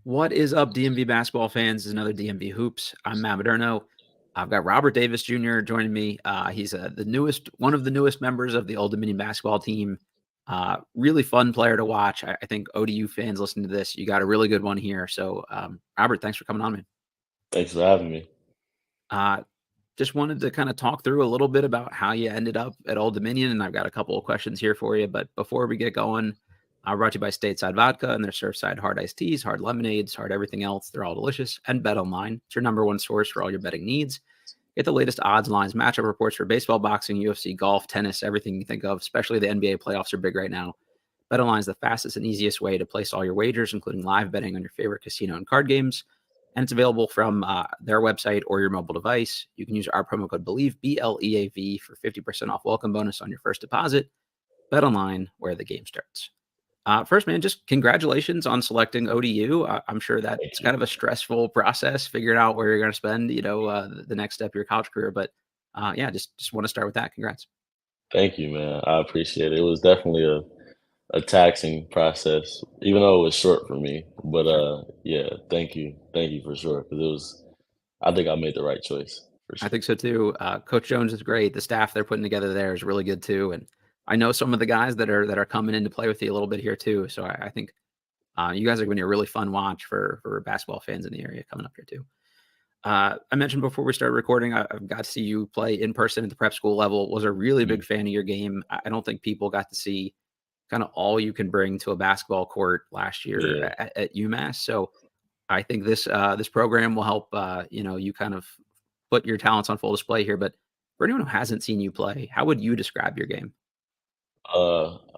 What is up, DMV basketball fans? This is another DMV Hoops. I'm Matt Moderno. I've got Robert Davis Jr. joining me. He's one of the newest members of the Old Dominion basketball team. Really fun player to watch. I think ODU fans listening to this, you got a really good one here. So, Robert, thanks for coming on, man. Thanks for having me. Uh, just wanted to kind of talk through a little bit about how you ended up at Old Dominion, and I've got a couple of questions here for you. But before we get going, brought to you by Stateside Vodka and their Surfside hard iced teas, hard lemonades, hard everything else. They're all delicious. And Bet Online, it's your number one source for all your betting needs. Get the latest odds, lines, matchup reports for baseball, boxing, UFC, golf, tennis, everything you think of. Especially the NBA playoffs are big right now. Bet Online is the fastest and easiest way to place all your wagers, including live betting on your favorite casino and card games. And it's available from their website or your mobile device. You can use our promo code BELIEVE, BLEAV, for 50% off welcome bonus on your first deposit. Bet Online, where the game starts. First, man, just congratulations on selecting ODU. I'm sure Thank that's you. kind of a stressful process, figuring out where you're going to spend, the next step of your college career. But yeah, just want to start with that. Congrats. Thank you, man. I appreciate it. It was definitely a taxing process, even though it was short for me. But Sure. yeah, thank you. Thank you for sure. Because I think I made the right choice for I sure. think so too. Coach Jones is great. The staff they're putting together there is really good too. And I know some of the guys that are coming in to play with you a little bit here too. So I think you guys are going to be a really fun watch for basketball fans in the area coming up here too. I mentioned before we started recording, I've got to see you play in person at the prep school level. Was a really big Mhm. fan of your game. I don't think people got to see kind of all you can bring to a basketball court last year Yeah. at UMass. So I think this program will help you kind of put your talents on full display here. But for anyone who hasn't seen you play, how would you describe your game?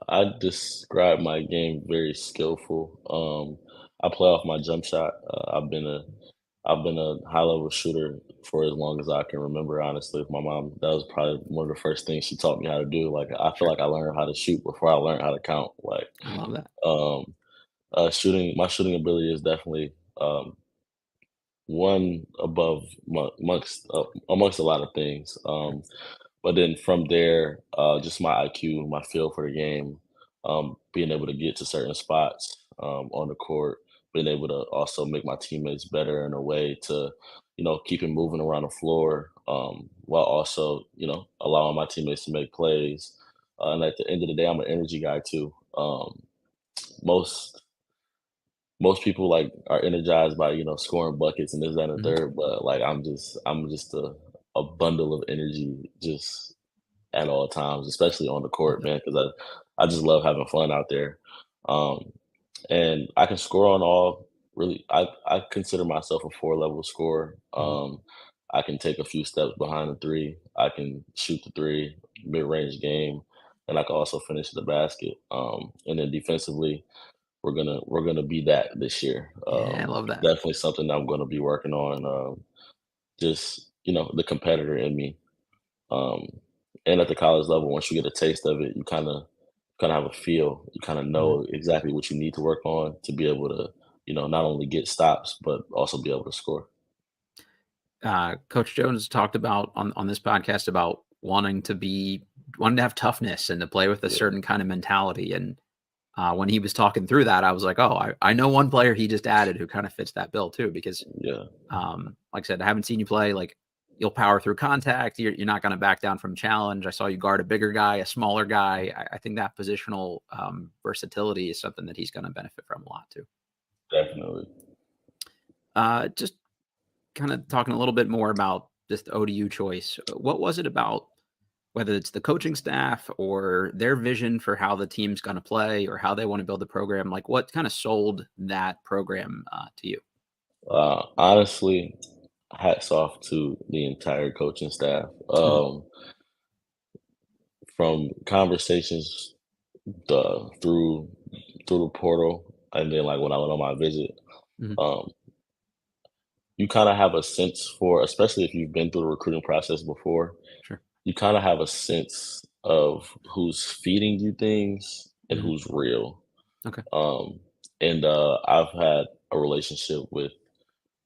I describe my game very skillful. I play off my jump shot. I've been a high level shooter for as long as I can remember. Honestly, with my mom, that was probably one of the first things she taught me how to do. Like I feel Sure, like I learned how to shoot before I learned how to count. Like I love that. um, my shooting ability is definitely one above amongst a lot of things. Sure. But then from there, just my IQ, my feel for the game, being able to get to certain spots on the court, being able to also make my teammates better in a way to, keep it moving around the floor, while also, allowing my teammates to make plays. And at the end of the day, I'm an energy guy too. Most most people like are energized by scoring buckets and this that and the Mhm. third, but like I'm just a bundle of energy just at all times, especially on the Love court, that. man, because I just love having fun out there. Um, and I can score on all really. I consider myself a four level scorer. Mhm. I can take a few steps behind the three. I can shoot the three, mid range game, and I can also finish the basket. And then defensively, we're gonna be that this year. Yeah, I love that. Definitely something that I'm gonna be working on. Just the competitor in me. Um, and at the college level, once you get a taste of it, you kind of have a feel. You kind of Mhm. know exactly what you need to work on to be able to, not only get stops but also be able to score. Coach Jones talked about on this podcast about wanting to have toughness and to play with a Yeah, certain kind of mentality. And when he was talking through that, I was like, oh, I know one player he just added who kind of fits that bill too. Because yeah, like I said, I haven't seen you play. Like you'll power through contact. You're not going to back down from challenge. I saw you guard a bigger guy, a smaller guy. I think that positional versatility is something that he's going to benefit from a lot too. definitely. Just kind of talking a little bit more about just the ODU choice. What was it about, whether it's the coaching staff or their vision for how the team's going to play or how they want to build the program? Like what kind of sold that program to you? Honestly, hats off to the entire coaching staff. Mhm. From conversations through the portal, and then like when I went on my visit, Mhm. um, you kind of have a sense for, especially if you've been through the recruiting process before, Sure. you kind of have a sense of who's feeding you things and Mhm. who's real. Okay. Um, and I've had a relationship with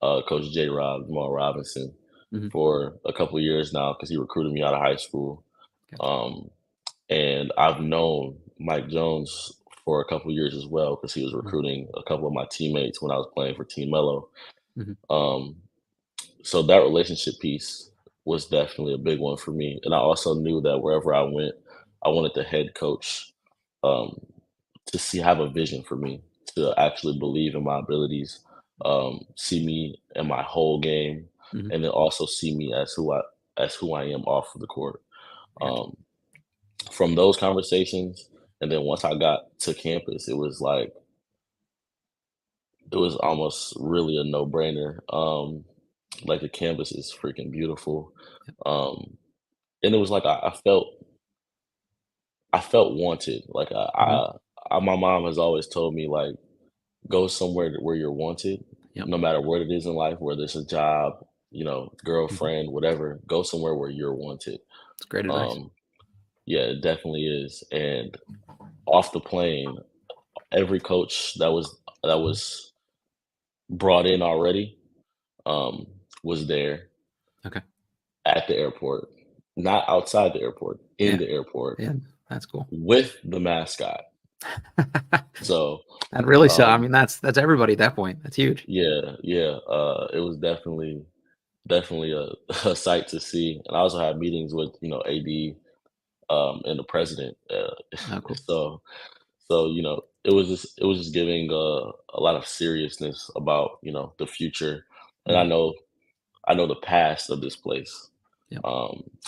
Coach J. Rob, Jamal Robinson, Mhm. for a couple of years now because he recruited me out of high school. Gotcha. Um, and I've known Mike Jones for a couple of years as well because he was Mhm. recruiting a couple of my teammates when I was playing for Team Mello. Mhm. Um, so that relationship piece was definitely a big one for me, and I also knew that wherever I went, I wanted the head coach um, to see have a vision for me, to actually believe in my abilities, see me in my whole game, Mhm. and then also see me as who I am off of the court. Gotcha. Um, from those conversations, and then once I got to campus, it was almost really a no brainer. Like the campus is freaking beautiful, Yep. um, and it was like I felt wanted. Like Mhm. my mom has always told me like go somewhere where you're wanted, Yep. no matter what it is in life, whether it's a job, Mhm. girlfriend, whatever. Go somewhere where you're wanted. It's great advice. Um, yeah, it definitely is. And off the plane, every coach that Mhm. was brought in already um, was there Okay. at the airport, not outside the airport, in Yeah. the airport Yeah. That's cool. with the mascot. So And really so, I um, mean, that's everybody at that point. That's huge. yeah, yeah, it was definitely a, a sight to see. And I also had meetings with AD and the president. Oh, cool. So it was just giving a lot of seriousness about the future. And Mhm. I know the past of this place, Yep.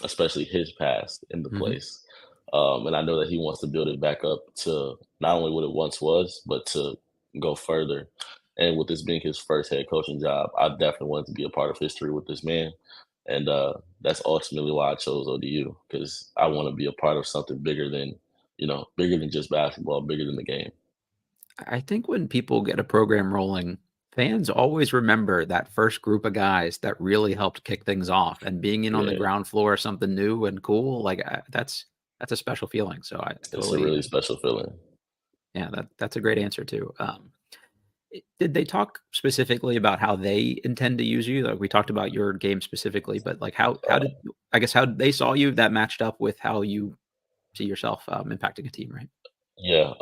especially his past in the Mhm. place. And I know that he wants to build it back up to not only what it once was, but to go further. And with this being his first head coaching job, I definitely wanted to be a part of history with this man. And that's ultimately why I chose ODU because I want to be a part of something bigger than just basketball, bigger than the game. I think when people get a program rolling, fans always remember that first group of guys that really helped kick things off, and being in on the Yeah, ground floor of something new and cool, like, that's a special feeling, so I it's a totally, really special feeling. yeah, that's a great answer too. Did they talk specifically about how they intend to use you? Like, we talked about your game specifically, but, like, how Uh, did I guess, how they saw you that matched up with how you see yourself, impacting a team, right? yeah,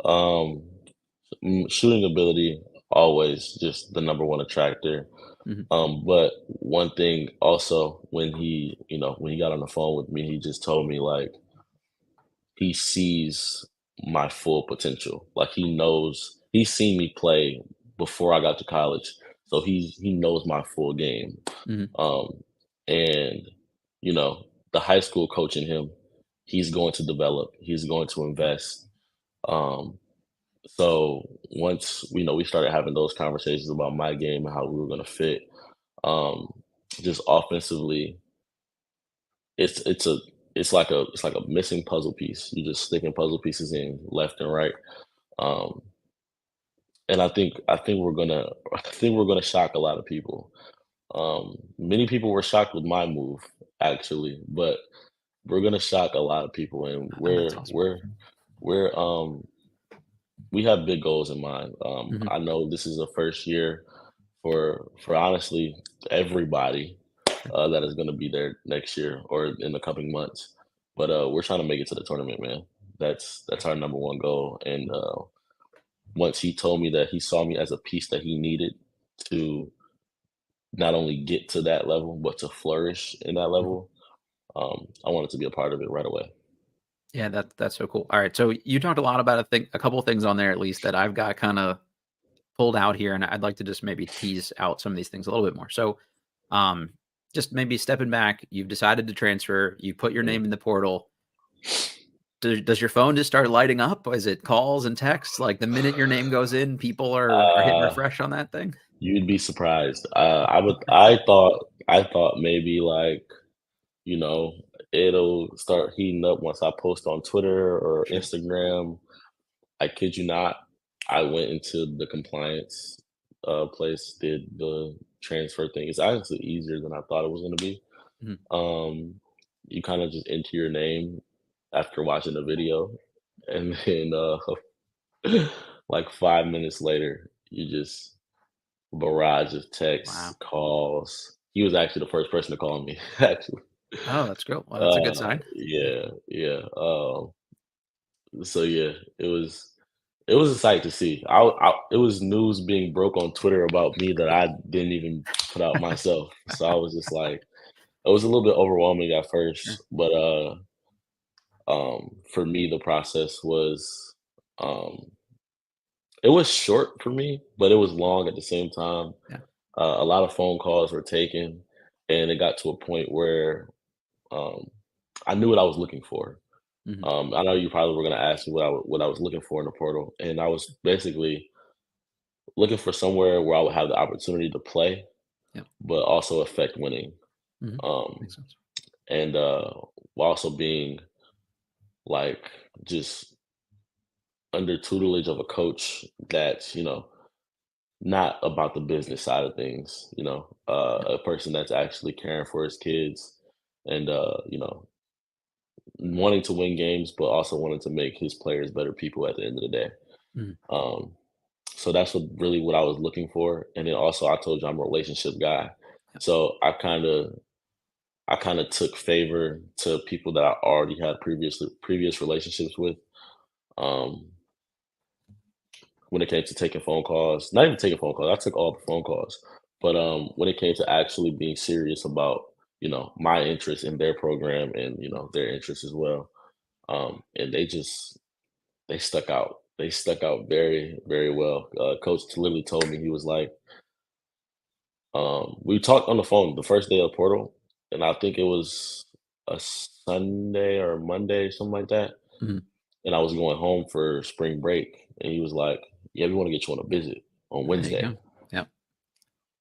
shooting ability always just the number one attractor. Mhm. But one thing also when he got on the phone with me, he just told me like he sees my full potential. Like he's seen me play before I got to college, so he knows my full game. Mhm. Um, and you know, the high school coach in him, he's going to develop. He's going to Yep. invest. Um, so once we started having those conversations about my game and how we were going to fit, um, just offensively, it's it's a it's like a missing puzzle piece. You just sticking puzzle pieces in left and right, um, and I think we're gonna I think we're gonna shock a lot of people. Many people were shocked with my move actually, but we're gonna shock a lot of people, and That's awesome. we're we have big goals in mind. Mhm. I know this is the first year for honestly everybody Sure. that is going to be there next year or in the coming months. But we're trying to make it to the tournament, man. That's our number one goal. And once he told me that he saw me as a piece that he needed to not only get to that level but to flourish in that Mhm. level, I wanted to be a part of it right away. Yeah, that's so cool. All right, so you talked a lot about a couple of things on there at least that I've got kinda pulled out here, and I'd like to just maybe tease out some of these things a little bit more. So, um, just maybe stepping back, you've decided to transfer, you put your Mm. name in the portal. Does your phone just start lighting up? Is it calls and texts? Like, the minute your name goes in, people are hitting Uh, refresh on that thing? you'd be surprised. I thought maybe like you know, it'll start heating up once I post on Twitter or Sure. Instagram. I kid you not, I went into the compliance place, did the transfer thing. It's actually easier than I thought it was going to be. Mhm. Um, you kind of just enter your name after watching the video, and then like 5 minutes later, you just barrage of texts, Wow. calls. He was actually the first person to call me, actually. Oh, that's cool. Well, that's a good sign. Yeah, yeah. So yeah, it was it was a sight to see. It was news being broke on Twitter about me that I didn't even put out myself. So I was just like, it was a little bit overwhelming at Sure. first, but for me, the process was um, it was short for me, but it was long at the same time. Yeah. A lot of phone calls were taken, and it got to a point where um, I knew what I was looking for. Mhm. I know you probably were going to ask me what I was looking for in the portal, and I was basically looking for somewhere where I would have the opportunity to play, Yep. but also affect winning, Mhm. um, Makes sense. and while also being like just under tutelage of a coach that's not about the business side of things. Yep. A person that's actually caring for his kids and wanting to win games, but also wanting to make his players better people at the end of the day. Mhm. Um, So that's what I was looking for, and then also I told you I'm a relationship guy, Yep. so I kind of took favor to people that I already had previous relationships with. Um, when it came to taking phone calls, not even taking phone calls, I took all the phone calls, but when it came to actually being serious about my interest in their program and their interest as well, and they stuck out. They stuck out very very well. Coach literally told me he was like. We talked on the phone the first day of Portal, and I think it was a Sunday or Monday, something like that. Mhm. And I was going home for spring break, and he was like, "Yeah, we want to get you on a visit on There you Wednesday." go. Yep.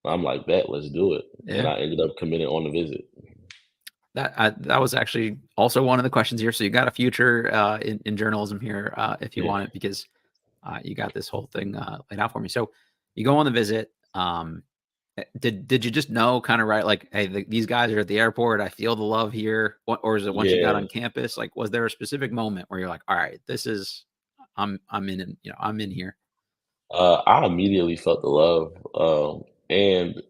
I'm like, "Bet, let's do it." And Yeah. I ended up committing on the visit. That was actually also one of the questions here. So you got a future in journalism here if you Yeah, want it, because you got this whole thing laid out for me. So you go on the visit. Did you just know kind of right, like, hey, these guys are at the airport. I feel the love here. Or is it once you got yeah. on campus? Like, was there a specific moment where you're like, all right, this is I'm in, I'm in here. I immediately felt the love, and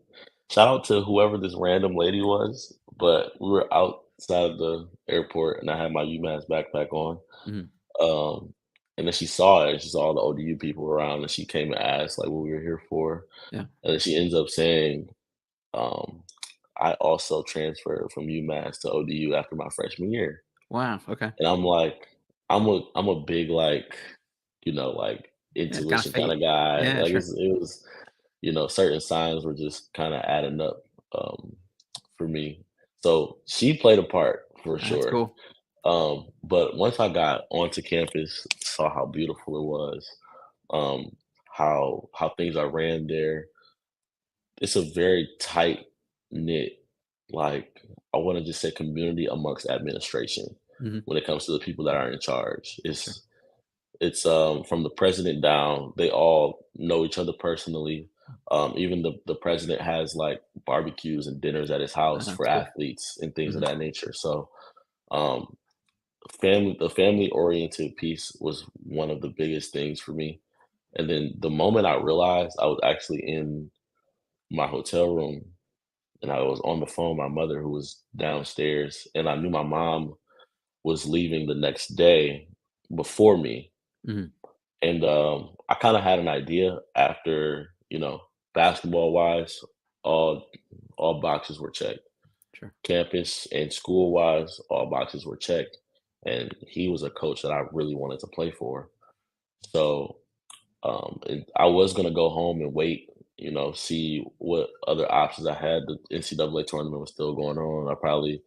shout out to whoever this random lady was. But we were outside of the airport, and I had my UMass backpack on. Mhm. Um, and then she saw it, she saw all the ODU people around, and she came and asked, like, what we were here for. Yeah. And then she ends up saying, um, I also transferred from UMass to ODU after my freshman year. Wow. Okay. And I'm like, I'm a big like Yeah. It's kind of intuition kind fate. of guy. Yeah. Like Sure. it was, certain signs were just kind of adding up for me. So she played a part for That's sure. cool. But once I got onto campus, saw how beautiful it was, um, how things are ran there. It's a very tight knit, like I want to just say, community amongst administration Hmm. when it comes to the people that are in charge. Sure. It's from the president down, they all know each other personally. Even the president has like barbecues and dinners at his house for That's cool. athletes and things of Hmm. that nature. So um, the family oriented piece was one of the biggest things for me. And then the moment I realized I was actually in my hotel room and I was on the phone with my mother who was downstairs, and I knew my mom was leaving the next day before me. Hmm. And I kind of had an idea after, basketball wise, all boxes were checked. Sure. Campus and school wise, all boxes were checked. And he was a coach that I really wanted to play for. So and I was gonna go home and wait, see what other options I had. The NCAA tournament was still going on. I probably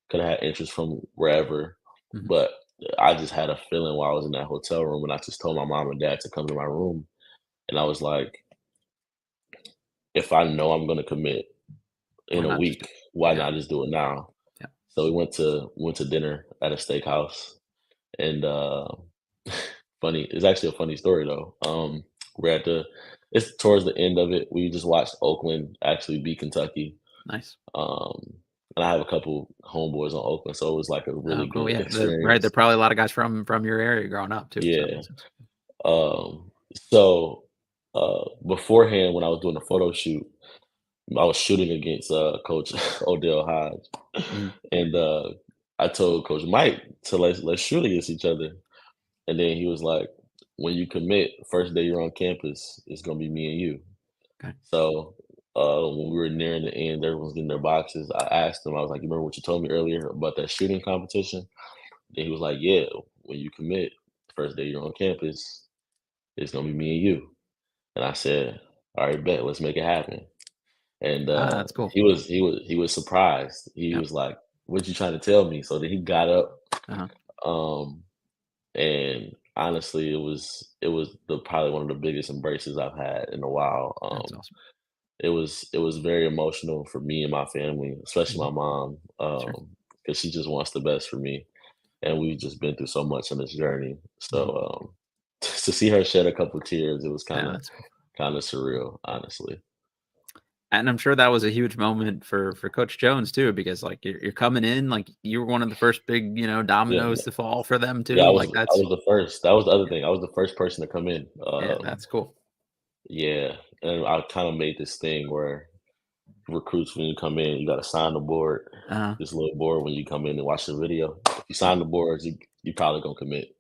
could have had interest from wherever, Hmm. but I just had a feeling while I was in that hotel room, and I just told my mom and dad to come to my room, and I was like, if I know I'm gonna commit Why in a not just do week, it? why Yeah. not just do it now? Yeah. So we went to dinner at a steakhouse, and funny, it's actually a funny story though. We're at the it's towards the end of it. We just watched Oakland actually beat Kentucky. Nice. Um, and I have a couple homeboys on Oakland, so it was like a Oh, really cool. good Yeah. Right. There are experience. probably a lot of guys from your area growing up too. So that Yeah. makes sense. So beforehand, when I was doing the photo shoot, I was shooting against Coach Odell Hodge, Mhm. and I told Coach Mike to let's shoot against each other, and then he was like, when you commit, first day you're on campus, it's gonna be me and you. Okay. So, when we were nearing the end, everyone's getting their boxes. I asked him, I was like, "You remember what you told me earlier about that shooting competition?" Then he was like, "Yeah, when you commit, first day you're on campus, it's gonna be me and you." And I said, "All right, bet, let's make it happen." And That's cool. he was surprised. He Yep. was like, "What you trying to tell me?" So then he got up, Uh-huh. um, and honestly, it was the probably one of the biggest embraces I've had in a while. That's awesome. It was very emotional for me and my family, especially Mhm. my mom, Sure. because she just wants the best for me, and we've just been through so much on this journey. Mhm. So to see her shed a couple tears, it was kind Yeah, of that's cool. kind of surreal, honestly. And I'm sure that was a huge moment for Coach Jones too, because like you're coming in, like you were one of the first big, Yeah, dominoes to fall for them yeah, too. Like I that's was the first. That was the other yeah, thing. I was the first person to come in. yeah, that's cool. Yeah, and I kind of made this thing where recruits, when you come in, you got to sign the board. Uh, This little board when you come in and watch the video. If you yeah, sign the boards, you probably gonna commit.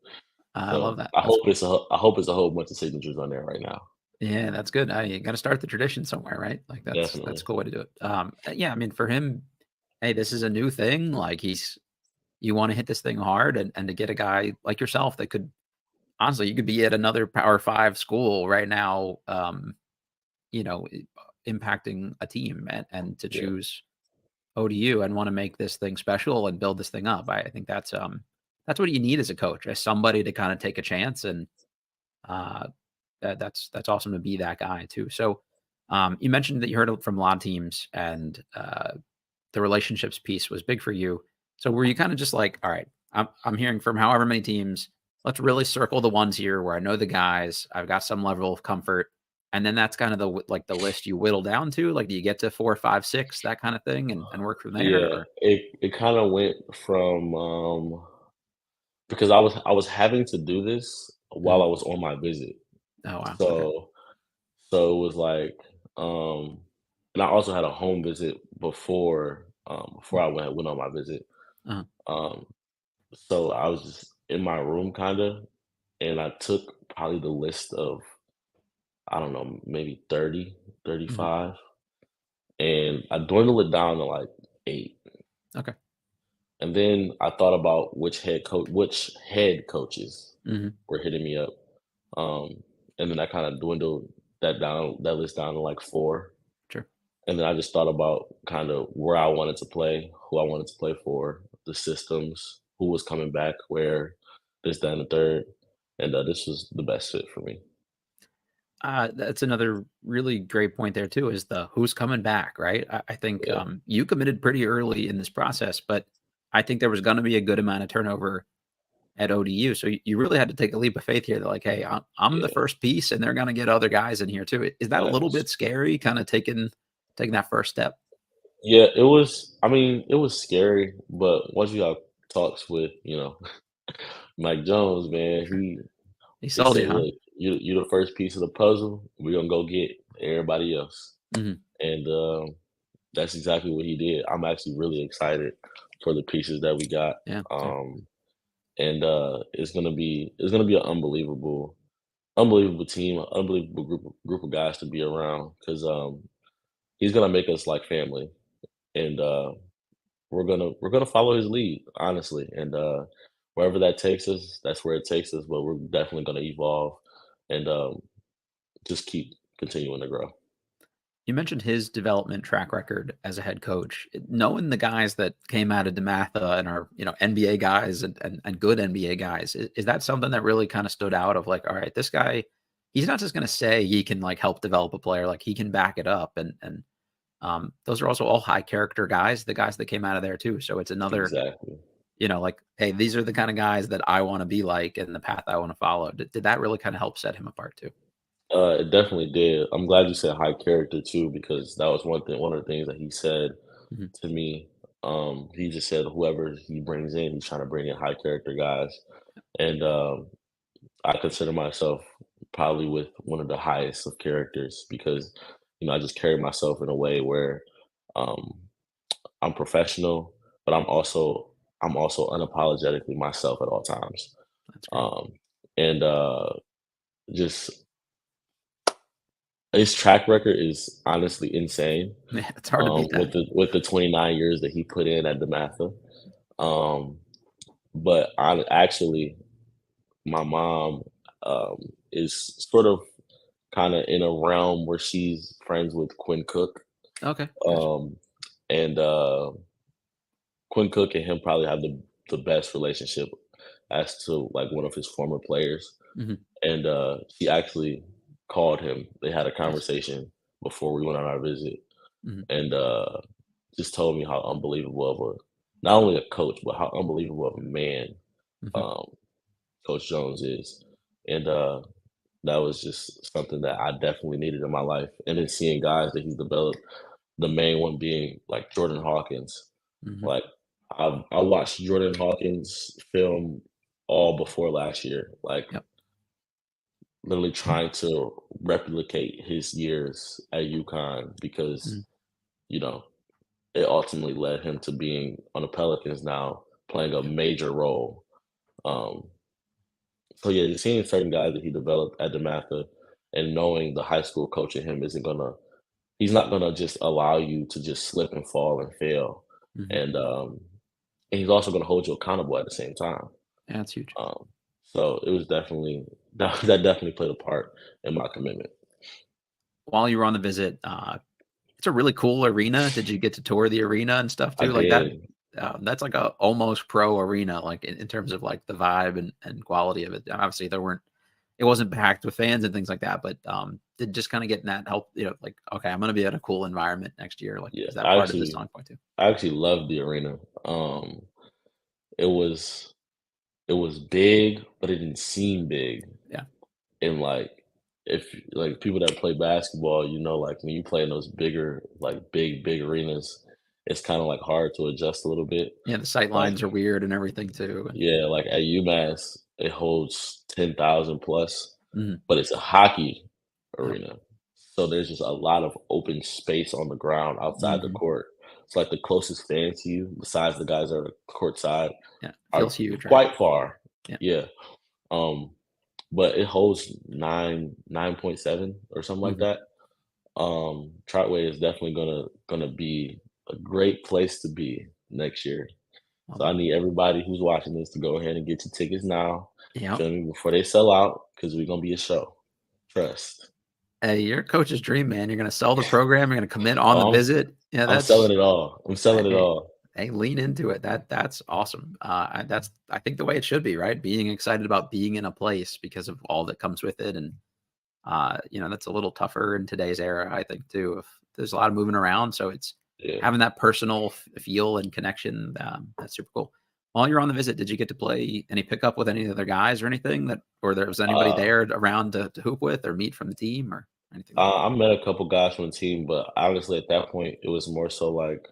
I love So that. That's cool. I hope it's a whole bunch of signatures on there right now. Yeah, that's good. You got to start the tradition somewhere, right? Like that's Definitely. a cool way to do it. Yeah, I mean, for him, hey, this is a new thing. Like you want to hit this thing hard, and to get a guy like yourself that could honestly, you could be at another Power Five school right now. You know, impacting a team, and to Yeah. choose ODU and want to make this thing special and build this thing up. I think that's what you need as a coach, as somebody to kind of take a chance and uh that's awesome to be that guy too. So you mentioned that you heard it from a lot of teams and the relationships piece was big for you. So were you kind of just like, all right, I'm hearing from however many teams, let's really circle the ones here where I know the guys, I've got some level of comfort. And then that's kind of like the list you whittle down to. Like, do you get to four, five, six, that kind of thing, and work from there? Yeah, Or it kind of went from because I was having to do this while Mhm. I was on my visit. Oh wow, okay, So so it was like and I also had a home visit before mm, I went on my visit. uh-huh. Um so I was just in my room kind of, and I took probably the list of, I don't know, maybe 30, Mhm. 35, and I dwindled it down to like 8. Okay, And then I thought about which head coaches hmm, were hitting me up. Um, and then I kind of dwindled that list down to like 4. sure. And then I just thought about kind of where I wanted to play, who I wanted to play for, the systems, who was coming back, where, this, that, and the third. And this was the best fit for me. That's another really great point there too, is the who's coming back, right? I think Yeah, you committed pretty early in this process, but I think there was going to be a good amount of turnover at ODU. So you really had to take a leap of faith here. That like, hey, I'm the yeah, first piece, and they're going to get other guys in here too. Is that a little facts. bit scary? Kind of taking that first step. Yeah, it was. I mean, it was scary, but once you have talks with, Mike Jones, man, Sure. he He he sold said, you, huh? "Look, you're the first piece of the puzzle. We're gonna go get everybody else." Hmm. And that's exactly what he did. I'm actually really excited for the pieces that we got. Yeah. Same. Um, and it's gonna be an unbelievable team, an unbelievable group of guys to be around, because he's gonna make us like family, and we're gonna follow his lead, honestly, and wherever that takes us, that's where it takes us. But we're definitely gonna evolve and just keep continuing to grow. You mentioned his development track record as a head coach. Knowing the guys that came out of DeMatha and are, NBA guys and good NBA guys, is that something that really kind of stood out of like, all right, this guy, he's not just going to say he can like help develop a player, like he can back it up. And those are also all high character guys, the guys that came out of there too. So it's another, Exactly. like, hey, these are the kind of guys that I want to be like and the path I want to follow. Did that really kind of help set him apart too? It definitely did. I'm glad you said high character too, because that was one of the things that he said Mhm. to me. He just said whoever he brings in, he's trying to bring in high character guys, and I consider myself probably with one of the highest of characters, because I just carry myself in a way where um, I'm professional, but I'm also unapologetically myself at all times. That's great. Um, and just his track record is honestly insane. Yeah, it's hard to beat that. With the 29 years that he put in at DeMatha. Um, but I actually, my mom is sort of kind of in a realm where she's friends with Quinn Cook. Okay, gotcha. Um, and Quinn Cook and him probably have the best relationship as to like one of his former players. Mhm. And she actually called him. They had a Nice. conversation before we went on our visit, Mhm, and just told me how unbelievable of a not only a coach, but how unbelievable of a man mhm. um, Coach Jones is. And that was just something that I definitely needed in my life. And then seeing guys that he's developed, the main one being like Jordan Hawkins. Mhm. Like I watched Jordan Hawkins film all before last year, like Yep. literally trying to replicate his years at UConn because Mhm. you know it ultimately led him to being on the Pelicans now, playing a Yep. major role. Um, so yeah, just seeing certain guys that he developed at DeMatha and knowing the high school coach in him isn't gonna he's not gonna just allow you to just slip and fall and fail. Mhm. And and he's also gonna hold you accountable at the same time. Yeah, that's huge. Um, so it was definitely that definitely played a part in my commitment. While you were on the visit, it's a really cool arena. Did you get to tour the arena and stuff I too? Like that, did. that's like a almost pro arena, like in terms of like the vibe and quality of it. Obviously, it wasn't packed with fans and things like that, but did just kind of getting that help, like, okay, I'm gonna be at a cool environment next year. Like, Yeah, is that part of the selling point too? I actually loved the arena. It was it was big, but it didn't seem big. Yeah, And like if like people that play basketball, like when you play in those bigger, like big arenas, it's kind of like hard to adjust a little bit. yeah. The sight Like lines are weird and everything too. And yeah, like at UMass, it holds 10,000 plus, mhm, but it's a hockey yep, arena. So there's just a lot of open space on the ground outside the mhm, court. It's like the closest fan to you, besides the guys that are court side, yeah. are Feels huge, right? quite far. Yeah. Yeah. Um, but it holds 9.7 or something like Mhm. that. Troutway is definitely gonna be a great place to be next year. Love So I it. need everybody who's watching this to go ahead and get your tickets now. Yep. Feel me? Before they sell out, because we're gonna be a show. Trust. Hey, you're a coach's dream, man. You're gonna sell the program. You're gonna commit on the Oh, visit. Yeah, I'm that's selling it all. I'm selling it hey, all. hey, lean into it. That's awesome. That's I think the way it should be, right? Being excited about being in a place because of all that comes with it, and that's a little tougher in today's era, I think, too. If there's a lot of moving around, so it's Yeah. having that personal feel and connection. That's super cool. While you're on the visit, did you get to play any pickup with any other guys or anything or there was anybody Uh, there around to hoop with or meet from the team or anything like that? I met a couple guys from the team, but honestly, at that point, it was more so like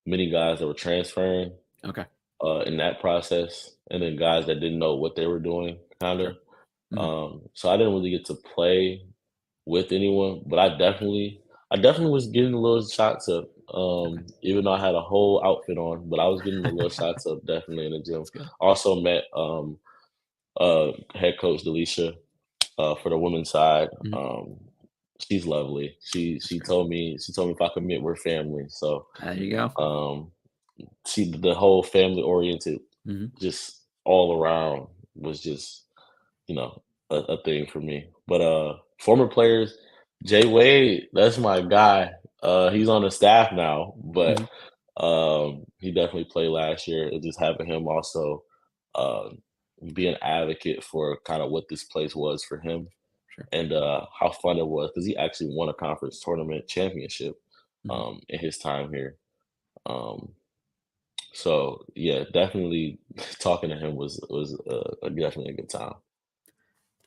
many guys that were transferring Okay, in that process, and then guys that didn't know what they were doing, kind of. sure. Mhm. So I didn't really get to play with anyone, but I definitely was getting a little shots up. Okay. Even though I had a whole outfit on, but I was getting a little shots up definitely in the gym. That's good. Also met head coach Delisha for the women's side. Mhm. She's lovely. That's great. She told me if I commit, we're family. So There you go. um, the whole family oriented, Mhm. just all around was just you know a thing for me. But former players, Jay Wade, that's my guy. He's on the staff now, but Mhm. he definitely played last year. And just having him also uh, be an advocate for kind of what this place was for him Sure. and how fun it was because he actually won a conference tournament championship Mhm. in his time here. Um, so yeah, definitely talking to him was definitely a good time.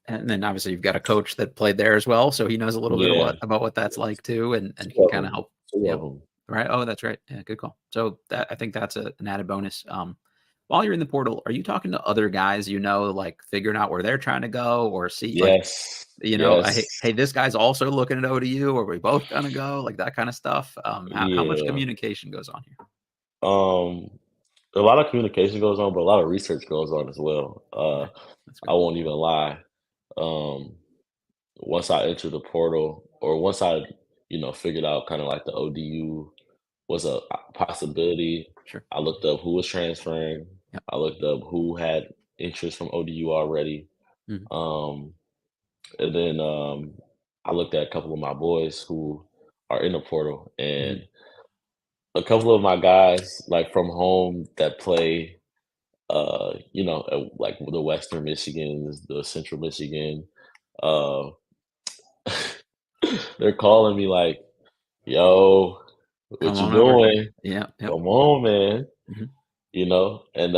And then obviously you've got a coach that played there as well, so he knows a little bit of Yeah, what that's like too, and two can of kind of them, help. two of Yep. them. Right. Oh, that's right. Yeah, good call. So that I think that's an added bonus. While you're in the portal, are you talking to other guys like figuring out where they're trying to go, or see like Yes, yes, hey, this guy's also looking at ODU, or we both gonna go, like that kind of stuff. How much yeah. communication goes on here? Um, a lot of communication goes on, but a lot of research goes on as well. Okay, that's I good. won't even lie. Um, once I entered the portal, or once I, figured out kind of like the ODU was a possibility. Sure. I looked up who was transferring. Yep. I looked up who had interest from ODU already. Mhm. Um, and then I looked at a couple of my boys who are in the portal, and Mhm. a couple of my guys like from home that play, like the Western Michigans, the Central Michigan. Uh, they're calling me like, "Yo, Come what you on over. doing? Yep. Yep. Come on, man." Mhm. And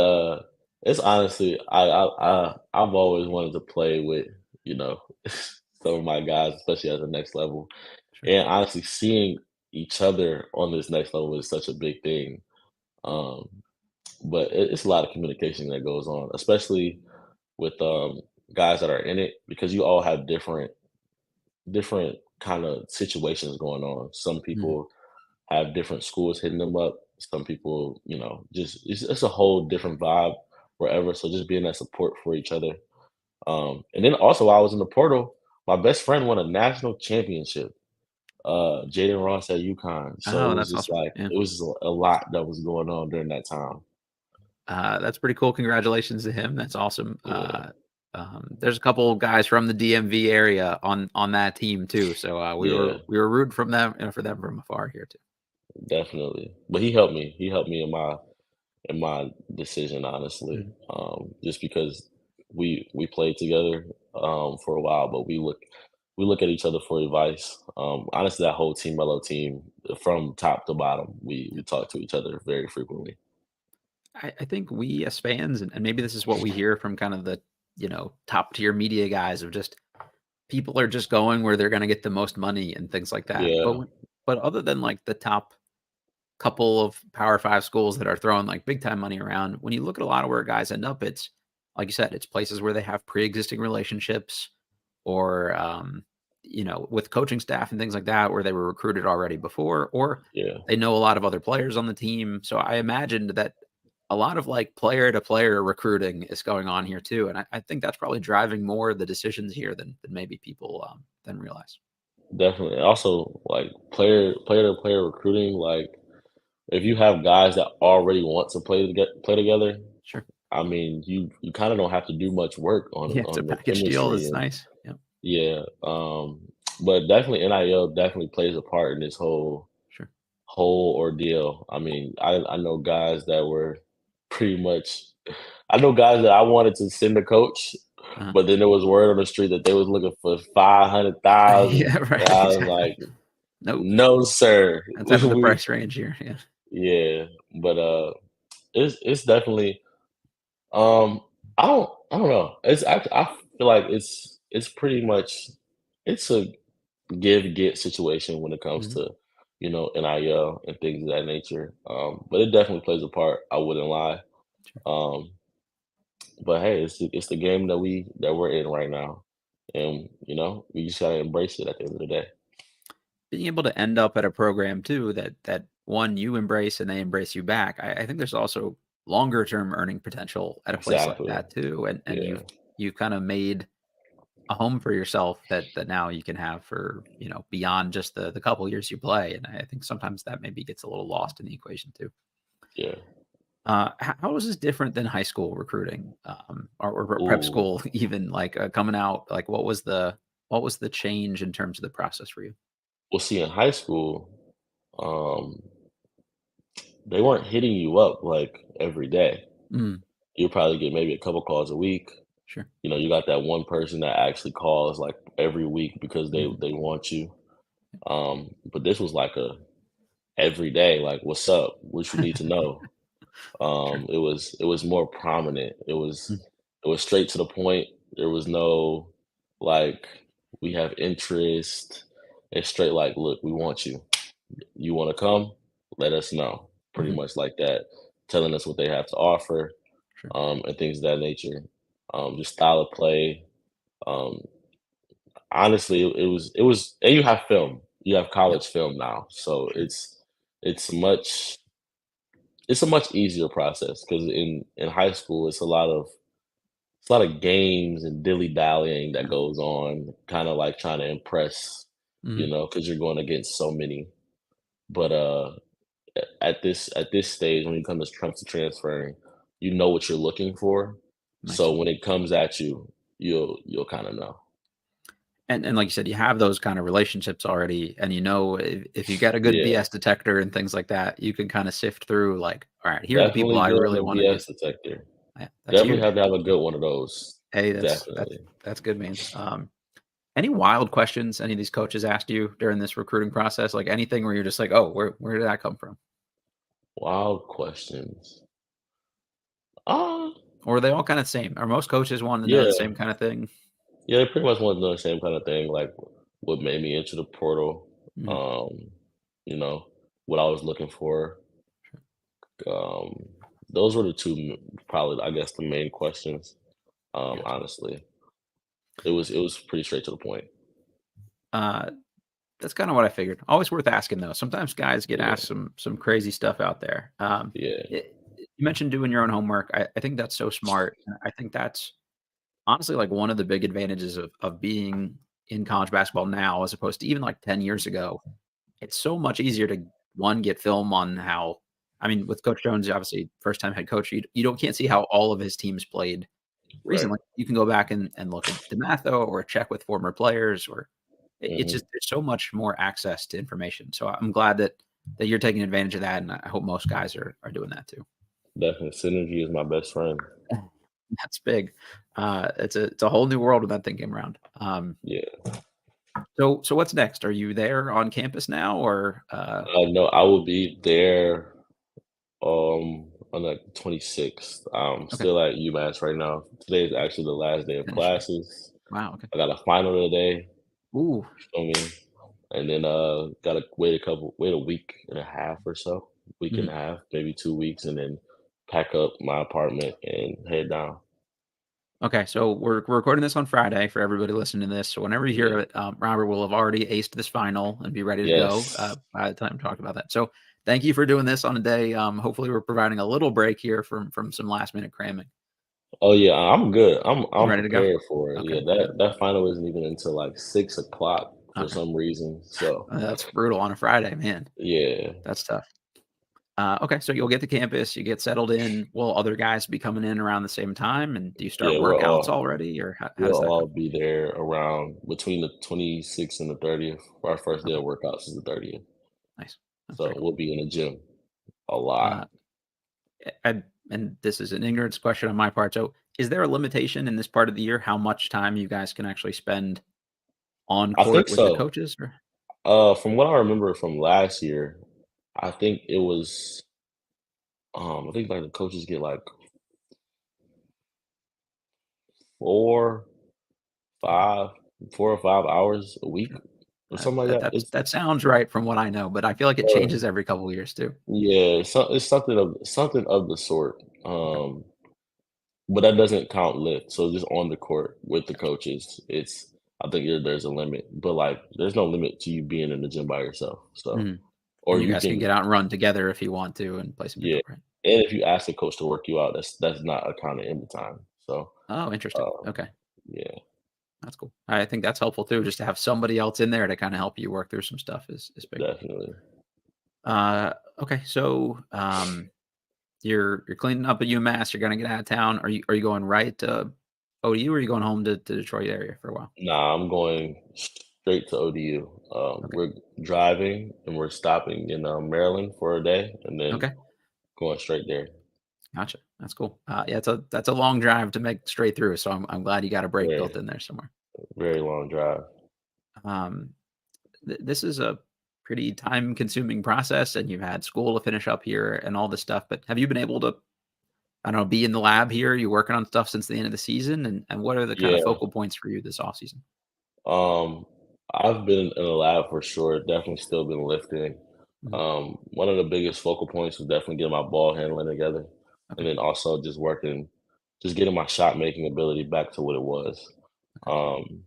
it's honestly, I've always wanted to play with, you know some of my guys, especially at the next level, Sure. and honestly seeing each other on this next level is such a big thing. um but it's a lot of communication that goes on, especially with guys that are in it, because you all have different kind of situations going on. Some Mhm. people have different schools hitting them up. Some people, just it's a whole different vibe wherever. So just being that support for each other. And then also while I was in the portal, my best friend won a national championship. Jaden Ross at UConn. So Oh, it was that's just awesome. like Yeah. it was just a lot that was going on during that time. That's pretty cool. Congratulations to him. That's awesome. Yeah, There's a couple guys from the DMV area on that team too. So we were yeah, we were rooting from them for them from afar here too. definitely. But he helped me. He helped me in my decision, honestly. Mhm. Just because we played together for a while, but we look at each other for advice. Honestly, that whole Team Mellow team, from top to bottom, we talk to each other very frequently. I think we as fans, and maybe this is what we hear from kind of the top tier media guys of just people are just going where they're going to get the most money and things like that. But Yeah, but other than like the top couple of Power 5 schools that are throwing, like, big time money around. When you look at a lot of where guys end up, it's like you said, it's places where they have pre-existing relationships or, with coaching staff and things like that, where they were recruited already before, or yeah, they know a lot of other players on the team. So I imagined that a lot of, like, player to player recruiting is going on here too, and I think that's probably driving more of the decisions here than maybe people, than realize. definitely. Also, like player to player recruiting, like if you have guys that already want to play together, Sure. I mean, you kind of don't have to do much work on Yeah, it's a the package deal. chemistry. It's And nice. Yeah, yeah, but definitely NIL definitely plays a part in this sure. whole ordeal. I mean, I know guys that were pretty much I know guys that I wanted to send a coach, uh but then there was word on the street that they was looking for 500,000. Yeah, And right, I was exactly. like, Nope, no, sir. that's out of the We price range here, yeah. Yeah, but it's definitely um I don't know. I feel like it's pretty much it's a give get situation when it comes Mhm, to NIL and things of that nature. But it definitely plays a part. I wouldn't lie. sure. Um, but hey, it's the game that we're in right now, and we just gotta embrace it at the end of the day. Being able to end up at a program too that one, you embrace and they embrace you back, I think there's also longer term earning potential at a place like Exactly. that too, and Yeah. you've kinda made a home for yourself that now you can have for, beyond just the couple years you play, and I think sometimes that maybe gets a little lost in the equation too. Yeah. How is this different than high school recruiting, or prep Ooh. school even, like, coming out, like, what was the change in terms of the process for you? Well, see, in high school, um, they weren't hitting you up like every day. Mm, You probably get maybe a couple calls a week. sure. You got that one person that actually calls like every week because they Mhm. they want you. But this was like a every day, like, what's up? What you need to know. Sure. It was more prominent. It Mm, was it was straight to the point. There was no like we have interest. It's straight like, look, we want you. You want to come? Let us know. Pretty mhm, much like that, telling us what they have to offer, sure. and things of that nature. Just style of play. Um, Honestly, it was, and you have film. You have Yep, college film now, so sure. it's a much easier process because in high school it's a lot of it's a lot of games and dilly-dallying that goes on, kinda like trying to impress, Mhm. because you're going against so many. But, at this stage, when it comes to transferring, you know what you're looking for. Nice. So when it comes at you, you'll kinda know. And like you said, you have those kind of relationships already, and you know if you get a good Yeah, BS detector and things like that, you can kinda sift through like, "All right, here are the people definitely I get on really the wanna do." BS detector. Yeah, that's Definitely huge. have to have a good one of those. Hey, Definitely. that's good, man. Any wild questions any of these coaches asked you during this recruiting process? Like anything where you're just like, "Oh, where did that come from?" Wild questions. Ah, Or are they all kinda the same? Are most coaches wanting to know the yeah. same kinda thing? Yeah, they pretty much want to know the same kind of thing, like what made me into the portal, Mhm. um, what I was looking for. Um, those were the two probably, I guess, the main questions. Gotcha. Honestly, it was pretty straight to the point. Uh, that's kinda what I figured. Always worth asking, though. Sometimes guys get Yeah, asked some crazy stuff out there. yeah, Y You mentioned doing your own homework. I think that's so smart, and I think that's honestly, like, one of the big advantages of being in college basketball now as opposed to even, like, 10 years ago. It's so much easier to, 1, get film on how I mean, with Coach Jones, obviously, first time head coach, you don't can't see how all of his teams played right. recently. You can go back and look at DeMatho or check with former players or it's Hmm. just there's so much more access to information. So I'm glad that you're taking advantage of that, and I hope most guys are doing that too. Definitely, synergy is my best friend. That's big. It's a whole new world when that thing came around. Yeah, So what's next? Are you there on campus now or, no, I will be there on like 26th. I'm okay, still at UMass right now. Today is actually the last day of finishing. classes. Wow, okay. I got a final today. Ooh, Feel me? And then gotta wait a week and a half or so, week and mhm. a half, maybe 2 weeks, and then pack up my apartment and head down. Okay, so we're recording this on Friday for everybody listening to this. So whenever you hear Yeah. it, Robert will have already aced this final and be ready to go Yes. by the time we talk about that. So thank you for doing this on a day. Hopefully, we're providing a little break here from some last minute cramming. Oh yeah, I'm good. I'm You I'm ready to go? prepared for it. Okay, Yeah, good. that final isn't even until like 6 o'clock for Okay, some reason. So that's brutal on a Friday, man. yeah, That's tough. Okay, so you'll get to campus, you get settled in. Will other guys be coming in around the same time? And do you start yeah, workouts already, or how we'll does that all go? be there around between the 26th and the 30th. Our first day Okay, of workouts is the 30th. nice. That's So very cool. we'll be in the gym a Uh, lot. and this is an ignorance question on my part. So, is there a limitation in this part of the year how much time you guys can actually spend on I think court with the so. coaches? Or From what I remember from last year, I think it was, I think like the coaches get like 4, okay, 5, 4 or 5 hours a week sure. or something like that. It's That sounds right from what I know, but I feel like it uh, changes every couple of years too. yeah, it's something of the sort. Okay, But that doesn't count lift. So just on the court with the gotcha. coaches, I think there's a limit. But like, there's no limit to you being in the gym by yourself. So, Mhm. or And you you guys can can, get out and run together if you want to and play some yeah. pickup, right? And if you ask the coach to work you out, that's not accounted in the time. So, Oh, interesting. um, Okay, yeah, that's cool. I think that's helpful too, just to have somebody else in there to kind of help you work through some stuff is big. definitely. Okay, so you're cleaning up at UMass. You're gonna get out of town. Are you going right to ODU or are you going home to Detroit area for a while? Nah, I'm going straight to ODU. Okay. We're driving and we're stopping in Maryland for a day, and then Okay. going straight there. Gotcha. That's cool. Yeah, that's a long drive to make straight through. So I'm glad you got a break built Very, in there somewhere. very long drive. Um, this is a pretty time consuming process, and you've had school to finish up here and all this stuff. But have you been able to, I don't know, be in the lab here? You working on stuff since the end of the season, and what are the kind of Yeah. focal points for you this off season? Um, I've been in the lab for sure. Definitely still been lifting. Mhm. One of the biggest focal points was definitely getting my ball handling together, and Okay. then also just getting my shot making ability back to what it was. Okay. Um,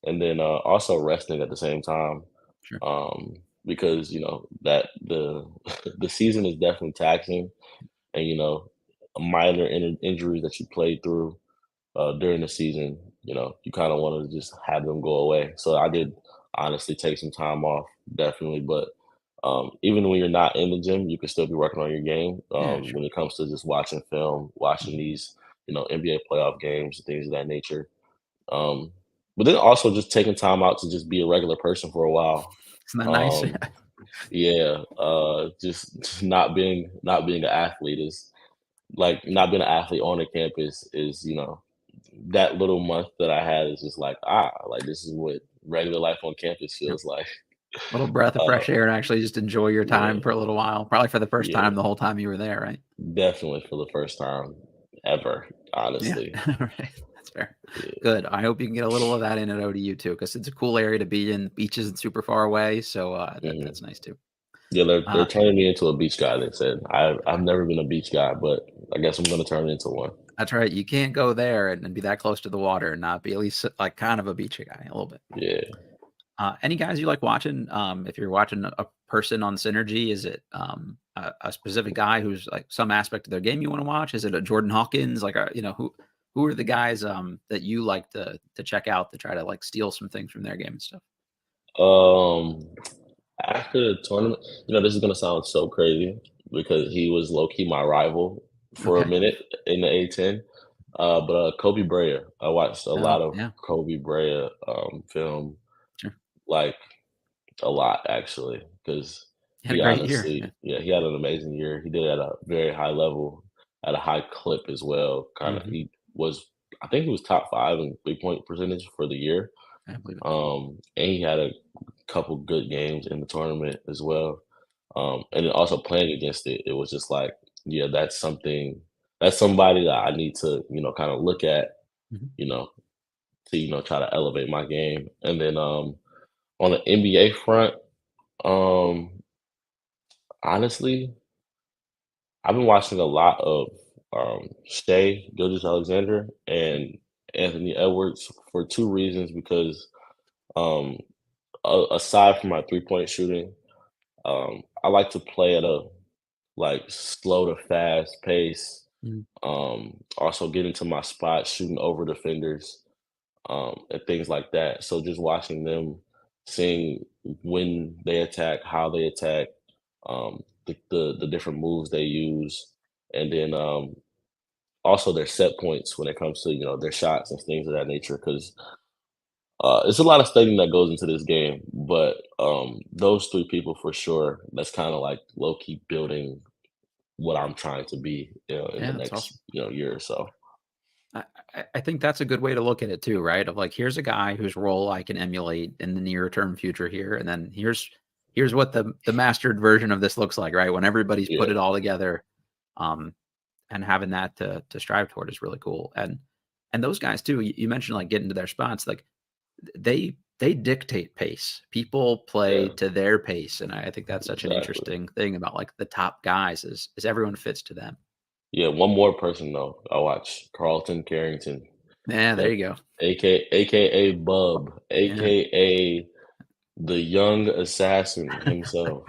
and then also resting at the same time, Sure. because that the the season is definitely taxing, and minor injuries that you played through. during the season, you kind of want to just have them go away. So I did honestly take some time off, definitely. But even when you're not in the gym, you can still be working on your game. Yeah, sure. When it comes to just watching film, watching Mhm. these, NBA playoff games, things of that nature. Um, but then also just taking time out to just be a regular person for a while. Isn't that nice? Um, yeah, just not being an athlete is like not being an athlete on the campus is that little month that I had is just like like this is what regular life on campus Yeah. feels like. Little breath of Uh, fresh air and actually just enjoy your time yeah, for a little while, probably for the first yeah, time the whole time you were there, right? definitely for the first time ever, Yeah, honestly. right, that's fair. Yeah. Good, I hope you can get a little of that in at ODU too, because it's a cool area to be in, beach isn't super far away, so, Mhm. that's nice too. Yeah, they're Uh, turning me into a beach guy. They said I've never been a beach guy, but I guess I'm gonna turn into one. that's right, you can't go there and be that close to the water and not be at least, like, kind of a beach guy, a little bit. Yeah. Any guys you like watching? If you're watching a person on Synergy, is it a specific guy who's like some aspect of their game you want to watch? Is it a Jordan Hawkins? Like, who are the guys that you like to check out to try to like steal some things from their game and stuff? Um, After the tournament, this is gonna sound so crazy because he was low key my rival for a Okay. minute in the A10. But Kobe Bryant, I watched a Oh lot of yeah, Kobe Bryant film, sure. like a lot actually, because He had a he great year. Yeah. honestly, yeah, he had an amazing year. He did it at a very high level, at a high clip as well. Kind of, Hmm. I think he was top five in 3-point percentage for the year. I believe it. And he had a couple good games in the tournament as well. And then also playing against it, it was just like, yeah, that's somebody that I need to, kind of look at, Mhm. you know, to, try to elevate my game. And then on the NBA front, um, honestly, I've been watching a lot of Shea Gilgeous Alexander and Anthony Edwards for two reasons because um aside from my 3-point shooting, I like to play at a like slow to fast pace. Mhm. Also get into my spot, shooting over defenders, and things like that. So just watching them, seeing when they attack, how they attack, the different moves they use, and then also their set points when it comes to their shots and things of that nature. Because it's a lot of studying that goes into this game, but those three people for sure. That's kind of like low key building what I'm trying to be, in the Yeah, that's next awesome. year or so. I, I think that's a good way to look at it too, right? Of like, here's a guy whose role I can emulate in the near term future here, and then here's what the mastered version of this looks like, right? When everybody's put Yeah, it all together, um, and having that to strive toward is really cool. And those guys too, you mentioned like getting to their spots, like they dictate pace. People play yeah, to their pace, and I think that's such an exactly. interesting thing about like the top guys is everyone fits to them. Yeah, one more person though. I watch Carlton Carrington, Yeah, there A- you go. aka Bub, Yeah, aka the young assassin himself.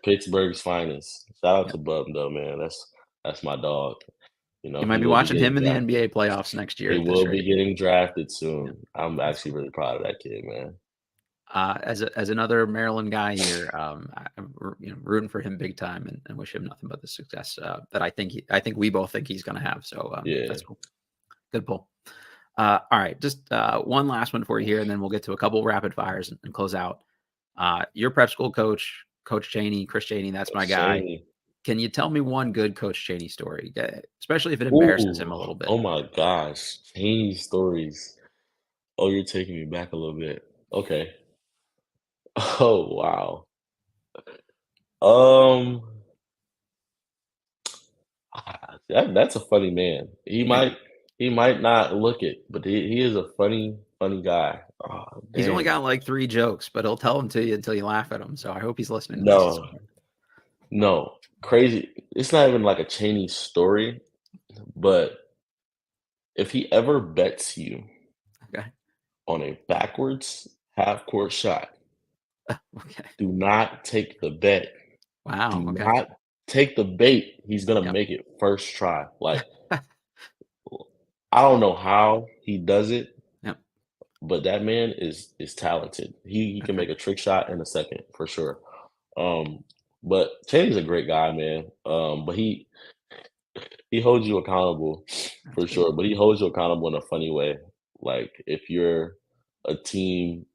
Pittsburgh's finest. Shout out yeah. to Bub though, man. That's my dog. You might He be will be watching getting him in the drafted. NBA playoffs next year He at this will be rate. getting drafted Yeah, soon. I'm that's actually cool. really proud of that kid, man. As another Maryland guy here, I'm rooting for him big time and wish him nothing but the success that I think we both think he's going to have. So Yeah. that's cool. Good pull. All right, just one last one for you here, and then we'll get to a couple rapid fires and close out. Your prep school coach, Coach Cheney, Chris Cheney, that's my guy. Shane. Can you tell me one good Coach Cheney story, especially if it embarrasses him Ooh, a little bit? oh my gosh. Change stories. Oh, you're taking me back a little bit. Okay. Oh wow. Um that's a funny man. Yeah, He might not look it, but he is a funny guy. Oh he's only dang. got like 3 jokes, but he'll tell them to you until you laugh at him. So I hope he's listening to this at some No, point. no. Crazy. It's not even like a Cheney story, but if he ever bets you Okay. on a backwards half court shot, Okay. do not take the bet. Do Wow. Okay. not take the bait. He's gonna Yep. make it first try. Like I don't know how he does it, Yep. but that man is talented. He can Okay. make a trick shot in a second for sure. Um, but Chaney's a great guy, man. But he holds you accountable That's for good. sure. But he holds you accountable in a funny way. Like if you're a team,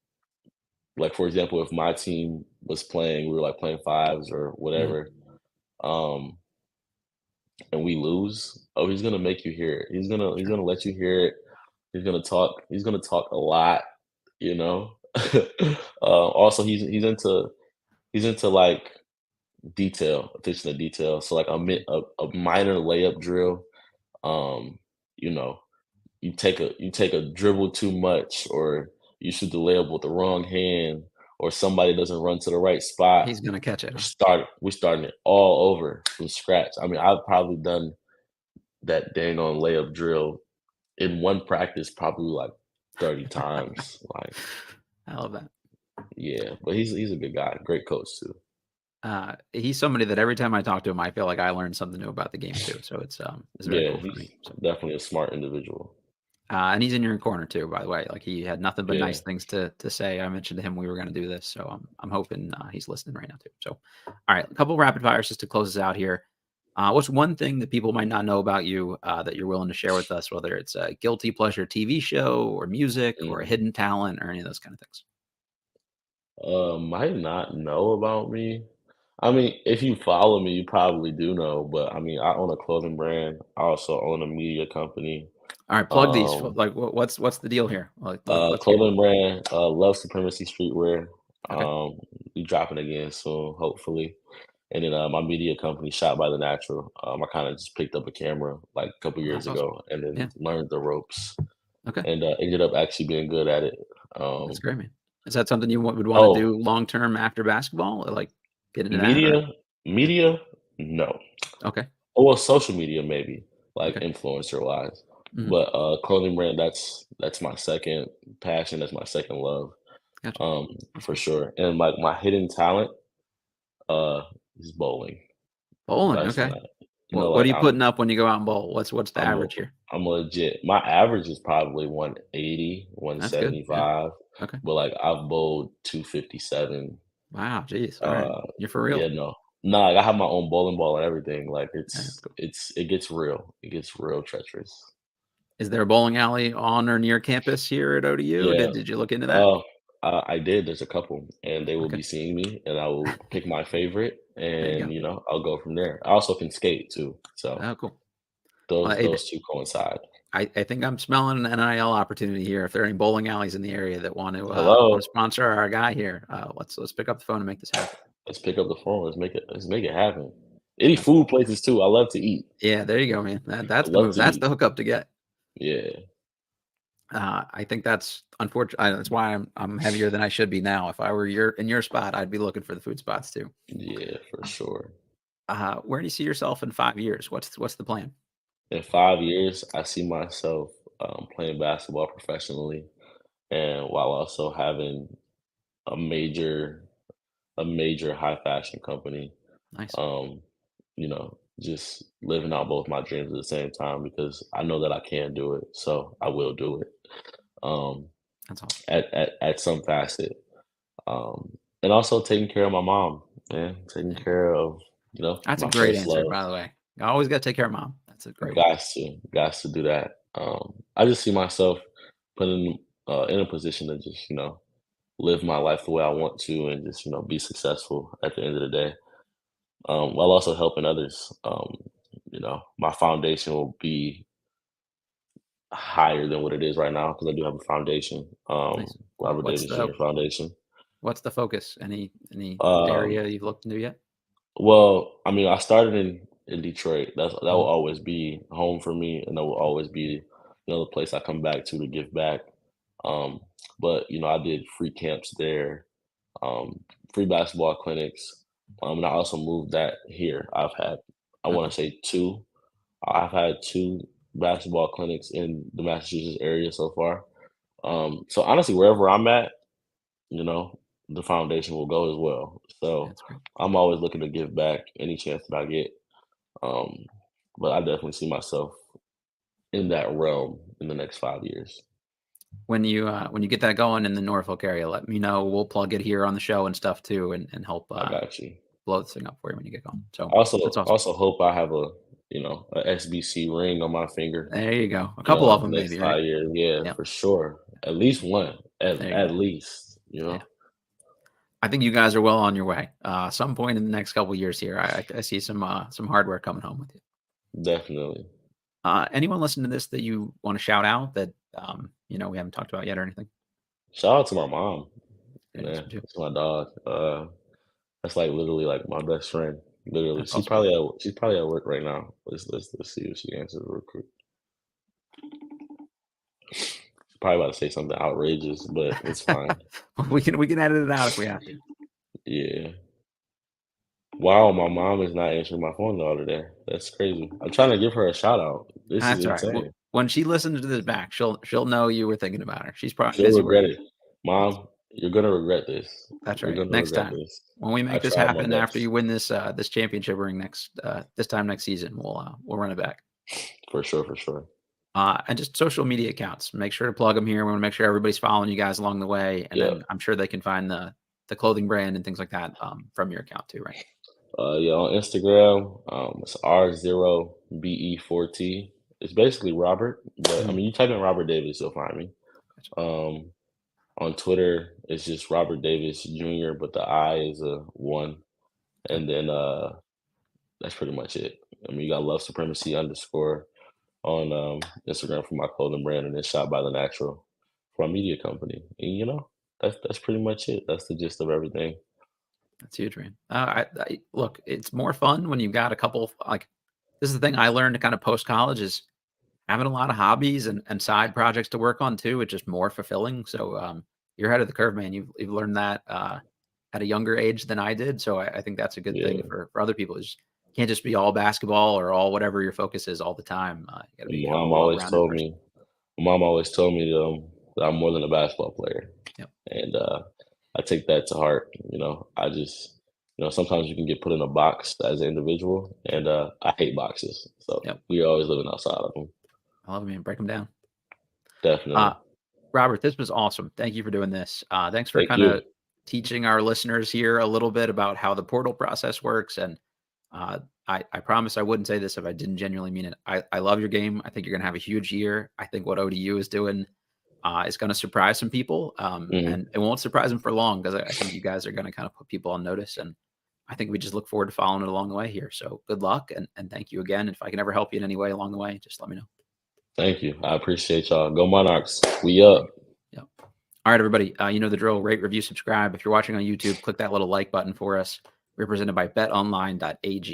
like for example, if my team was playing, we were like playing fives or Mhm. whatever, um, and we lose, oh, he's gonna make you hear it. He's Sure. gonna let you hear it. He's gonna talk a lot, you know. Also, he's into like attention to detail. So like Mhm. a minor layup drill, um, you know, you take a dribble too much, or you shoot the layup with the wrong hand, or somebody doesn't run to the right spot. He's gonna catch it, huh? We're starting it all over from scratch. I mean, I've probably done that dang on layup drill in one practice probably like 30 times. Like, I love that. yeah, but he's a good guy, great coach too. He's somebody that every time I talk to him, I feel like I learned something new about the game too. So it's very Yeah, cool for he's me. So, definitely a smart individual. and he's in your corner too, by the way. Like he had nothing but Yeah. nice things to say. I mentioned to him we were going to do this, so I'm hoping he's listening right now too. So, all right, a couple rapid fires just to close us out here. What's one thing that people might not know about you that you're willing to share with us, whether it's a guilty pleasure TV show or music or a Mm. hidden talent or any of those kind of things? Might not know about me. I mean, if you follow me, you probably do know, but I mean, I own a clothing brand. I also own a media company. All right, plug these. Um, Like, what's the deal here? Like, let's hear. Clothing brand, Love Supremacy Streetwear. Okay, We dropping again soon, hopefully. And then my media company, Shot by the Natural. I kind of just picked up a camera like a couple well, years that's awesome. ago, and then Yeah. learned the ropes, Okay. and ended up actually being good at it. That's Um, great, man. Is that something you would wanna oh, do long term after basketball? Or, like, get into that or media, yeah. media, no. Okay. Oh, well, social media maybe, like Okay. influencer wise, Mhm. but clothing brand, that's my second passion. That's my second love, Gotcha. That's for cool. sure. And like my hidden talent, uh, is bowling. Bowling, That's okay. not, you know, What like are you putting up when you go out and bowl? What's the I'm a, average here? I'm legit. My average is probably 180, That's good. Yeah. 175, Okay. but like I've bowled 257. Wow, jeez. Alright. Uh, You're for yeah, real. no, no, like I have my own bowling ball and everything. Like Yeah, that's cool. it gets real. It gets real treacherous. Is there a bowling alley on or near campus here at ODU? Yeah. Did you look into that? Oh, I did. There's a couple, and they will Okay. be seeing me, and I will pick my favorite, There you and go. I'll go from there. I also can skate too, so Oh, cool. Well, those two coincide. I think I'm smelling an NIL opportunity here. If there are any bowling alleys in the area that want to Hello, sponsor our guy here, let's pick up the phone and make this happen. let's pick up the phone. Let's make it happen. Any That's cool. food places too. I love to eat. Yeah, there you go, man. I That's the love move. to That's eat. the hookup to get. Yeah, I think that's unfortunate. That's why I'm heavier than I should be now. If I were in your spot, I'd be looking for the food spots too. yeah, for sure. Where do you see yourself in 5 years? What's the plan? In 5 years, I see myself playing basketball professionally, and while also having a major a major high fashion company. Nice. Um, just living out both my dreams at the same time because I know that I can do it, so I will do it. Um, That's awesome. at some facet, and also taking care of my mom, man, taking There you go. care of That's a my great first answer, love. by the way. I always got to take care of mom. That's a great one. Got to do that. I just see myself putting in a position to just live my life the way I want to, and just be successful at the end of the day, while also helping others. My foundation will be higher than what it is right now because I do have a foundation, Nice. Robert Davis Jr. Foundation. What's the focus? Any Um, area you've looked into yet? well, I mean, I started in Detroit. That will Mhm. always be home for me, and that will always be the place I come back to give back. Um, but I did free camps there, um, free basketball clinics, and I also moved that here. I want Okay. to say two. I've had two basketball clinics in the Massachusetts area so far. So honestly, wherever I'm at, you know, the foundation will go as well. So That's great. I'm always looking to give back any chance that I get. Um, but I definitely see myself in that realm in the next 5 years. When you get that going in the Norfolk area, let me know. We'll plug it here on the show and stuff too, and help I got you. blow this thing up for you when you get going. So Also that's awesome. also hope I have a SBC ring on my finger, There you go. A couple of them, next maybe, right? 5 years. Yeah, Yeah. for sure. At least one. There you At go. least, Yeah. I think you guys are well on your way. Some point in the next couple of years here, I see some hardware coming home with you. Definitely. Anyone listening to this that you want to shout out that we haven't talked about yet or anything? Shout out to my mom, Yeah, that's man. what you. That's my dog. That's like literally like my best friend. Literally, That's awesome. she's probably at work right now. Let's see if she answers real quick. She's probably about to say something outrageous, but it's fine. we can edit it out if we have to. Yeah. Wow, my mom is not answering my phone the other day. That's crazy. I'm trying to give her a shout out. This is That's all right. insane. When she listens to this back, she'll know you were thinking about her. She's probably She'll busy regret working. it. Yes, Mom, you're gonna regret this. that's You're right. gonna Next regret time, this. when we I make this tried my happen after best. you win this championship ring this time next season, we'll run it back. For sure, for sure. And just social media accounts. Make sure to plug them here. We want to make sure everybody's following you guys along the way, and Yep. then I'm sure they can find the clothing brand and things like that from your account too, right? Yeah, on Instagram, it's R0BE4T. It's basically Robert, but I Mhm. mean, you type in Robert Davis, you'll find me. Gotcha. On Twitter, it's just Robert Davis Jr., but the I is a one, Okay. and then that's pretty much it. I mean, you got Love Supremacy underscore on Instagram for my clothing brand, and then Shot by the Natural for my media company. And that's pretty much it. That's the gist of everything. That's huge, man. Look, it's more fun when you've got a couple. Like, this is the thing I learned kind of post college is having a lot of hobbies and side projects to work on too. It's just more fulfilling. So you're ahead of the curve, man. You've learned that at a younger age than I did. So I think that's a good thing Yeah. for other people. Is can't just be all basketball or all whatever your focus is all the time. You got to be My kind of a mom well always rounded told person. me. My mom always told me that I'm more than a basketball player, Yep. and I take that to heart. I just sometimes you can get put in a box as an individual, and I hate boxes, so Yep. we're always living outside of them. I love it, man. Break them down. Definitely. Uh, Robert, this was awesome. Thank you for doing this. Thanks for Thank kind you. of teaching our listeners here a little bit about how the portal process works. And I promise I wouldn't say this if I didn't genuinely mean it. I love your game. I think you're going to have a huge year. I think what ODU is doing is going to surprise some people. Hmm. And it won't surprise them for long because I think you guys are going to kind of put people on notice. And I think we just look forward to following it along the way here. So good luck and thank you again. If I can ever help you in any way along the way, just let me know. Thank you. I appreciate y'all. Go Monarchs. We up. Yeah. All right, everybody. You know the drill. Rate, review, subscribe. If you're watching on YouTube, click that little like button for us. Represented by betonline.ag.